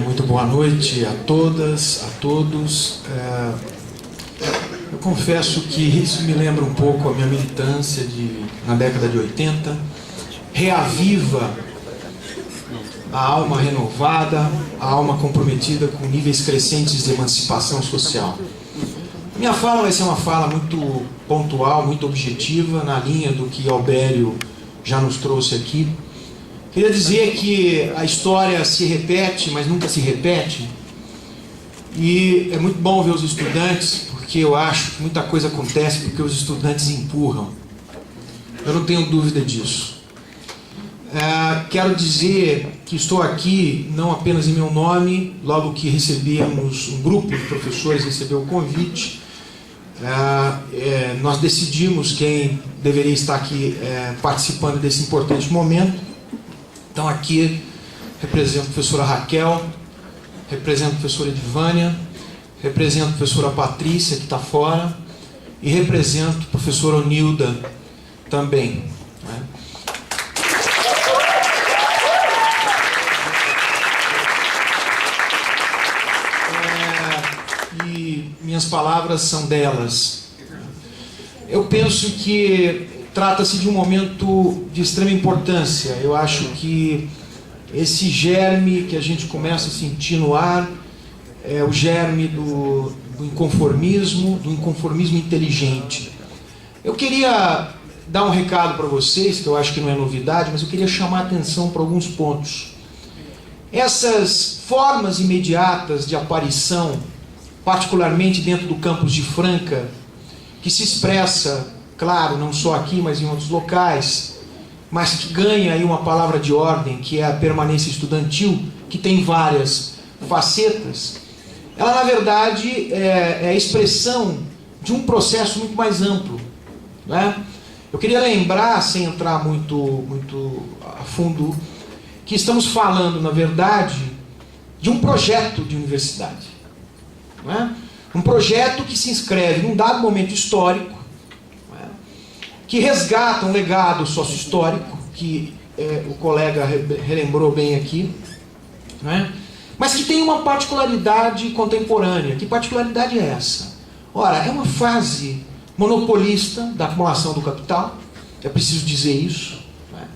Muito boa noite a todas, a todos. Eu confesso que isso me lembra um pouco a minha militância na década de 80. Reaviva a alma renovada, a alma comprometida com níveis crescentes de emancipação social. Minha fala vai ser uma fala muito pontual, muito objetiva, na linha do que Albério já nos trouxe aqui. Queria dizer que a história se repete, mas nunca se repete. E é muito bom ver os estudantes, porque eu acho que muita coisa acontece porque os estudantes empurram. Eu não tenho dúvida disso. Quero dizer que estou aqui não apenas em meu nome, logo que recebemos, um grupo de professores recebeu o convite. Nós decidimos quem deveria estar aqui participando desse importante momento. Então aqui represento a professora Raquel, represento a professora Edvânia, represento a professora Patrícia, que está fora, e represento a professora Onilda também. Né? E minhas palavras são delas. Eu penso que trata-se de um momento de extrema importância. Eu acho que esse germe que a gente começa a sentir no ar é o germe do inconformismo inteligente. Eu queria dar um recado para vocês, que eu acho que não é novidade, mas eu queria chamar a atenção para alguns pontos. Essas formas imediatas de aparição, particularmente dentro do campus de Franca, que se expressa, claro, não só aqui, mas em outros locais, mas que ganha aí uma palavra de ordem, que é a permanência estudantil, que tem várias facetas. Ela, na verdade, é a expressão de um processo muito mais amplo. Né? Eu queria lembrar, sem entrar muito a fundo, que estamos falando, na verdade, de um projeto de universidade. Né? Um projeto que se inscreve num dado momento histórico, que resgata um legado sócio-histórico, que o colega relembrou bem aqui, né? Mas que tem uma particularidade contemporânea. Que particularidade é essa? Ora, é uma fase monopolista da acumulação do capital, é preciso dizer isso. Né?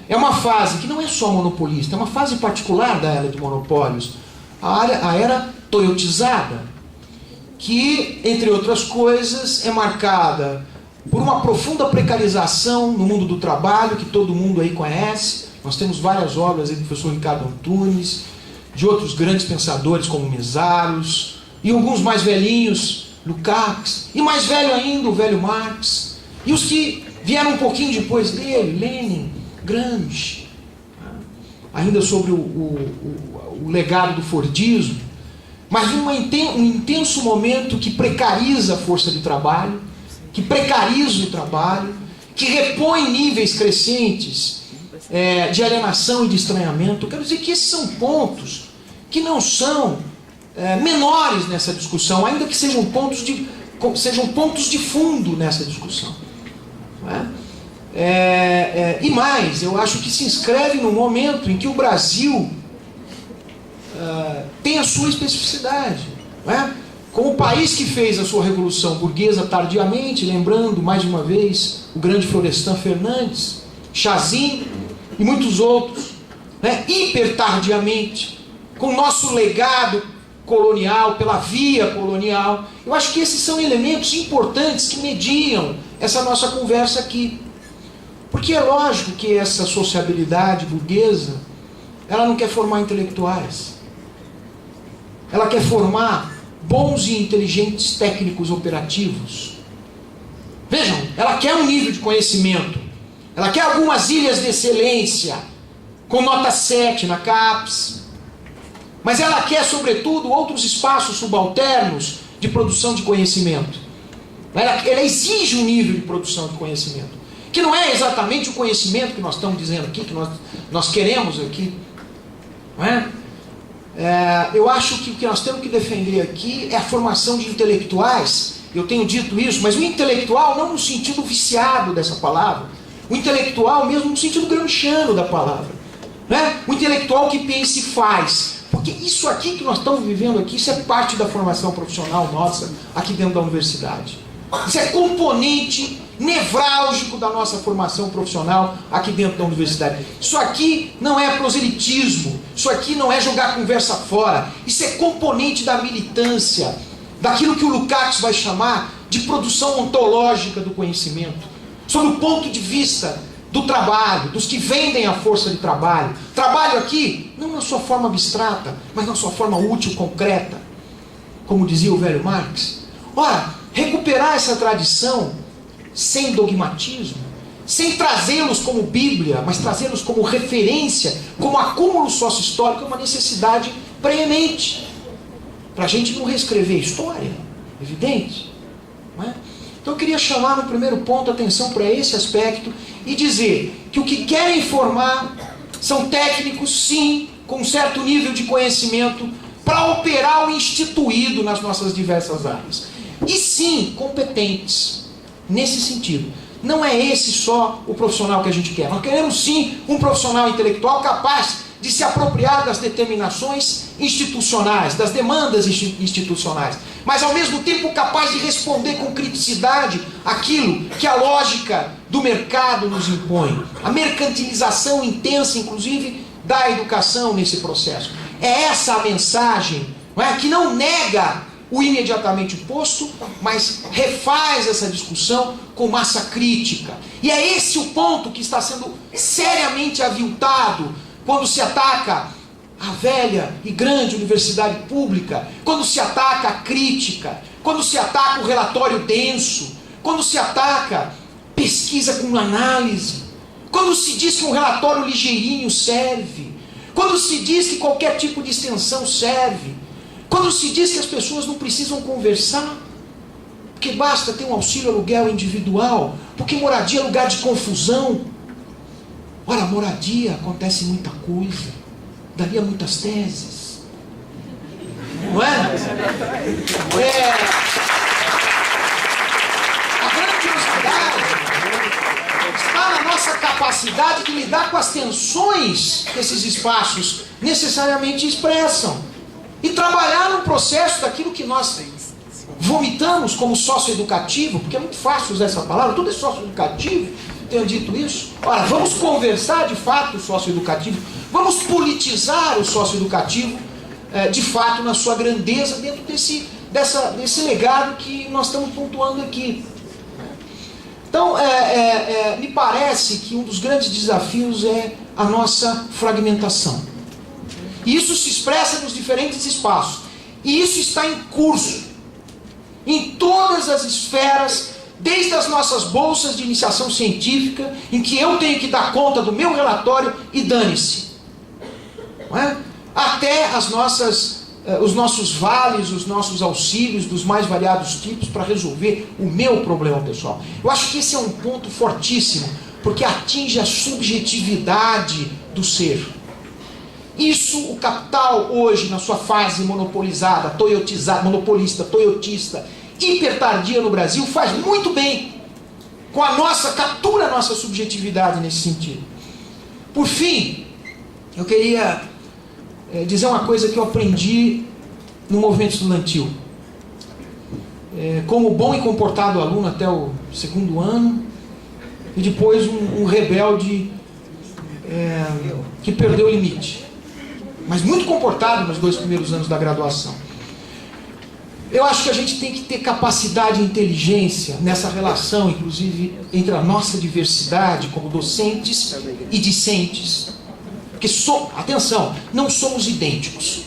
É uma fase que não é só monopolista, é uma fase particular da era de monopólios, a era toyotizada, que, entre outras coisas, é marcada por uma profunda precarização no mundo do trabalho, que todo mundo aí conhece. Nós temos várias obras aí do professor Ricardo Antunes, de outros grandes pensadores como Mesaros, e alguns mais velhinhos, Lukács, e mais velho ainda, o velho Marx, e os que vieram um pouquinho depois dele, Lenin, Gramsci, ainda sobre o legado do Fordismo, mas um intenso momento que precariza a força de trabalho, que precariza o trabalho, que repõe níveis crescentes de alienação e de estranhamento. Eu quero dizer que esses são pontos que não são menores nessa discussão, ainda que sejam pontos de fundo nessa discussão. Não é? E mais, eu acho que se inscreve no momento em que o Brasil tem a sua especificidade. Não é? Como o país que fez a sua revolução burguesa tardiamente, lembrando mais uma vez o grande Florestan Fernandes, Chazin e muitos outros, né, hiper tardiamente, com o nosso legado colonial, pela via colonial. Eu acho que esses são elementos importantes que mediam essa nossa conversa aqui. Porque é lógico que essa sociabilidade burguesa, ela não quer formar intelectuais. Ela quer formar bons e inteligentes técnicos operativos. Vejam, ela quer um nível de conhecimento, ela quer algumas ilhas de excelência, com nota 7 na CAPES, mas ela quer, sobretudo, outros espaços subalternos de produção de conhecimento. Ela exige um nível de produção de conhecimento, que não é exatamente o conhecimento que nós estamos dizendo aqui, que nós queremos aqui. Não é? Eu acho que o que nós temos que defender aqui é a formação de intelectuais. Eu tenho dito isso, mas o intelectual não no sentido viciado dessa palavra, o intelectual mesmo no sentido gramsciano da palavra, né? O intelectual que pensa e faz, porque Porque isso aqui que nós estamos vivendo aqui, isso é parte da formação profissional nossa aqui dentro da universidade. Isso é componente nevrálgico da nossa formação profissional aqui dentro da universidade. Isso aqui não é proselitismo, isso aqui não é jogar conversa fora, isso é componente da militância, daquilo que o Lukács vai chamar de produção ontológica do conhecimento, sob o ponto de vista do trabalho, dos que vendem a força de trabalho. Trabalho aqui, não na sua forma abstrata, mas na sua forma útil, concreta, como dizia o velho Marx. Ora, recuperar essa tradição sem dogmatismo, sem trazê-los como Bíblia, mas trazê-los como referência, como acúmulo sócio-histórico, é uma necessidade preemente, para a gente não reescrever a história, evidente, não é? Então eu queria chamar no primeiro ponto a atenção para esse aspecto e dizer que o que querem formar são técnicos, sim, com um certo nível de conhecimento para operar o instituído nas nossas diversas áreas. E sim, competentes, nesse sentido. Não é esse só o profissional que a gente quer. Nós queremos sim um profissional intelectual capaz de se apropriar das determinações institucionais, das demandas institucionais, mas ao mesmo tempo capaz de responder com criticidade aquilo que a lógica do mercado nos impõe. A mercantilização intensa, inclusive, da educação nesse processo. É essa a mensagem, não é? Que não nega o imediatamente posto, mas refaz essa discussão com massa crítica. E é esse o ponto que está sendo seriamente aviltado quando se ataca a velha e grande universidade pública, quando se ataca a crítica, quando se ataca o relatório denso, quando se ataca pesquisa com análise, quando se diz que um relatório ligeirinho serve, quando se diz que qualquer tipo de extensão serve, quando se diz que as pessoas não precisam conversar, porque basta ter um auxílio aluguel individual, porque moradia é lugar de confusão. Ora, moradia acontece muita coisa, daria muitas teses, não é? A grandiosidade está na nossa capacidade de lidar com as tensões que esses espaços necessariamente expressam. E trabalhar no processo daquilo que nós vomitamos como socioeducativo, porque é muito fácil usar essa palavra, tudo é socioeducativo, tenho dito isso. Ora, vamos conversar de fato o socioeducativo, vamos politizar o socioeducativo de fato na sua grandeza dentro desse legado que nós estamos pontuando aqui. Então, me parece que um dos grandes desafios é a nossa fragmentação. E isso se expressa nos diferentes espaços. E isso está em curso, em todas as esferas, desde as nossas bolsas de iniciação científica, em que eu tenho que dar conta do meu relatório e dane-se. Não é? Até os nossos vales, os nossos auxílios dos mais variados tipos para resolver o meu problema pessoal. Eu acho que esse é um ponto fortíssimo, porque atinge a subjetividade do ser. Isso o capital hoje, na sua fase monopolizada, toyotista, hipertardia no Brasil, faz muito bem com captura a nossa subjetividade nesse sentido. Por fim, eu queria dizer uma coisa que eu aprendi no movimento estudantil. Como bom e comportado aluno até o segundo ano, e depois um rebelde que perdeu o limite. Mas muito comportado nos 2 primeiros anos da graduação. Eu acho que a gente tem que ter capacidade e inteligência nessa relação, inclusive, entre a nossa diversidade como docentes e discentes. Porque, atenção, não somos idênticos.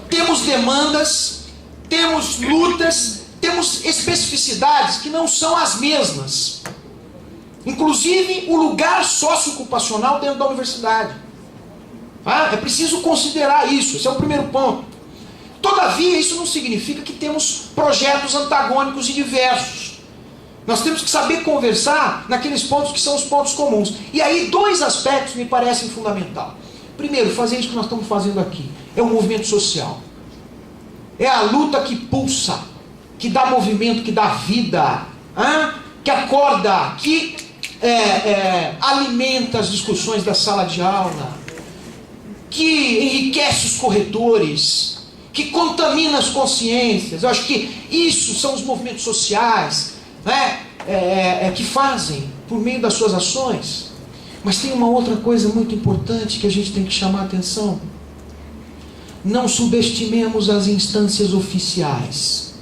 Temos demandas, temos lutas, temos especificidades que não são as mesmas. Inclusive, o lugar socioocupacional dentro da universidade. É preciso considerar isso, esse é o primeiro ponto. Todavia, isso não significa que temos projetos antagônicos e diversos. Nós temos que saber conversar naqueles pontos que são os pontos comuns. E aí 2 aspectos me parecem fundamentais. Primeiro, fazer isso que nós estamos fazendo aqui. É um movimento social. É a luta que pulsa, que dá movimento, que dá vida, que acorda, que alimenta as discussões da sala de aula, que enriquece os corretores, que contamina as consciências. Eu acho que isso são os movimentos sociais, né, que fazem por meio das suas ações. Mas tem uma outra coisa muito importante que a gente tem que chamar a atenção. Não subestimemos as instâncias oficiais.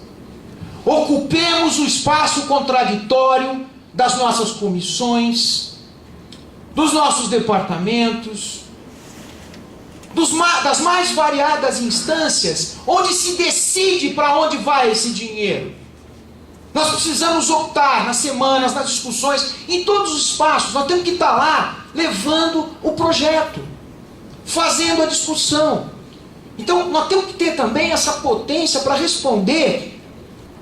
Ocupemos o espaço contraditório das nossas comissões, dos nossos departamentos, das mais variadas instâncias, onde se decide para onde vai esse dinheiro. Nós precisamos optar nas semanas, nas discussões, em todos os espaços. Nós temos que estar lá levando o projeto, fazendo a discussão. Então nós temos que ter também essa potência para responder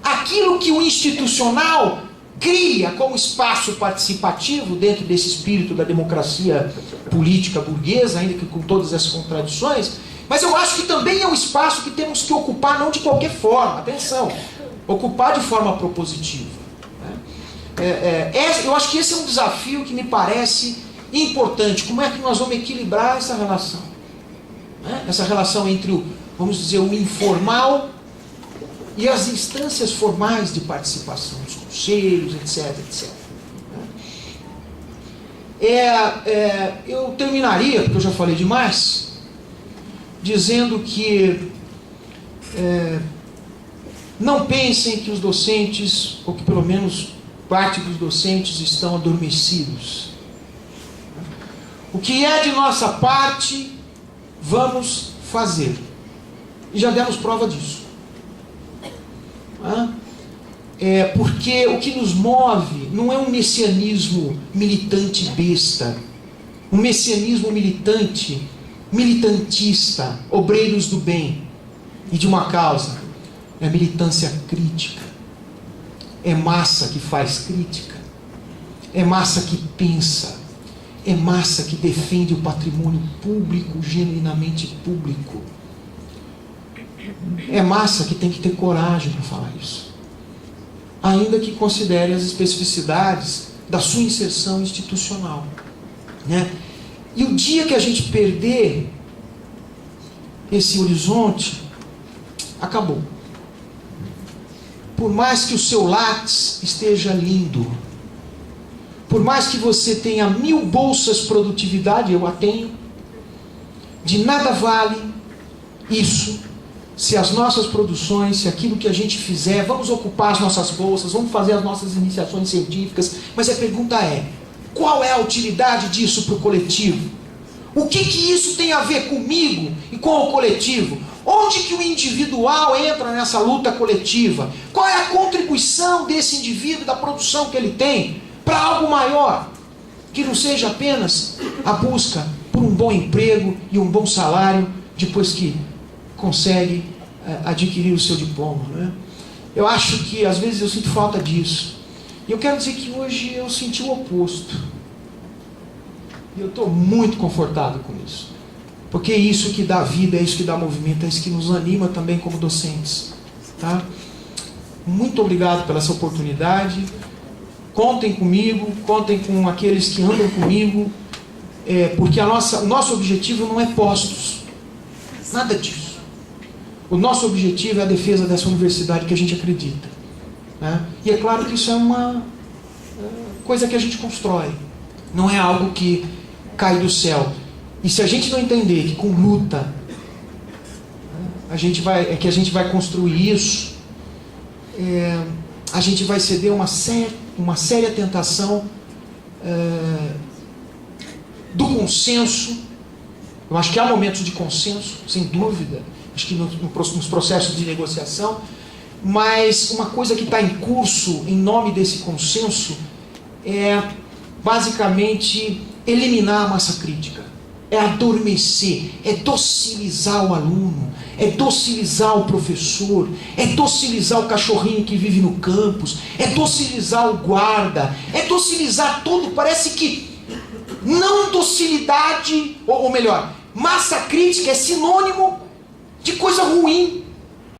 aquilo que o institucional cria como espaço participativo dentro desse espírito da democracia política burguesa, ainda que com todas essas contradições. Mas eu acho que também é um espaço que temos que ocupar, não de qualquer forma, atenção, ocupar de forma propositiva, né? Eu acho que esse é um desafio que me parece importante. Como é que nós vamos equilibrar essa relação, né? Essa relação entre vamos dizer, o informal e as instâncias formais de participação, os conselhos, etc, etc. Eu terminaria, porque eu já falei demais, dizendo que não pensem que os docentes, ou que pelo menos parte dos docentes, estão adormecidos. O que é de nossa parte, vamos fazer. E já demos prova disso. Porque o que nos move não é um messianismo militante besta, um messianismo militantista, obreiros do bem e de uma causa. É militância crítica, é massa que faz crítica, é massa que pensa, é massa que defende o patrimônio público, genuinamente público. É massa que tem que ter coragem para falar isso, ainda que considere as especificidades da sua inserção institucional, né? E o dia que a gente perder esse horizonte, acabou. Por mais que o seu Lattes esteja lindo, por mais que você tenha 1000 bolsas produtividade, eu a tenho, de nada vale isso se as nossas produções, se aquilo que a gente fizer, vamos ocupar as nossas bolsas, vamos fazer as nossas iniciações científicas, mas a pergunta é, qual é a utilidade disso para o coletivo? O que isso tem a ver comigo e com o coletivo? Onde que o individual entra nessa luta coletiva? Qual é a contribuição desse indivíduo, da produção que ele tem, para algo maior? Que não seja apenas a busca por um bom emprego e um bom salário, depois que consegue adquirir o seu diploma, né? Eu acho que às vezes eu sinto falta disso. E eu quero dizer que hoje eu senti o oposto. E eu estou muito confortável com isso. Porque é isso que dá vida, é isso que dá movimento, é isso que nos anima também como docentes. Tá? Muito obrigado pela essa oportunidade. Contem comigo, contem com aqueles que andam comigo, porque o nosso objetivo não é postos. Nada disso. O nosso objetivo é a defesa dessa universidade que a gente acredita, né? E é claro que isso é uma coisa que a gente constrói. Não é algo que cai do céu. E se a gente não entender que com luta a gente vai construir isso, a gente vai ceder uma séria tentação do consenso. Eu acho que há momentos de consenso, sem dúvida, acho que nos processos de negociação, mas uma coisa que está em curso em nome desse consenso é basicamente eliminar a massa crítica, é adormecer, é docilizar o aluno, é docilizar o professor, é docilizar o cachorrinho que vive no campus, é docilizar o guarda, é docilizar tudo. Parece que não docilidade, ou melhor, massa crítica é sinônimo de coisa ruim.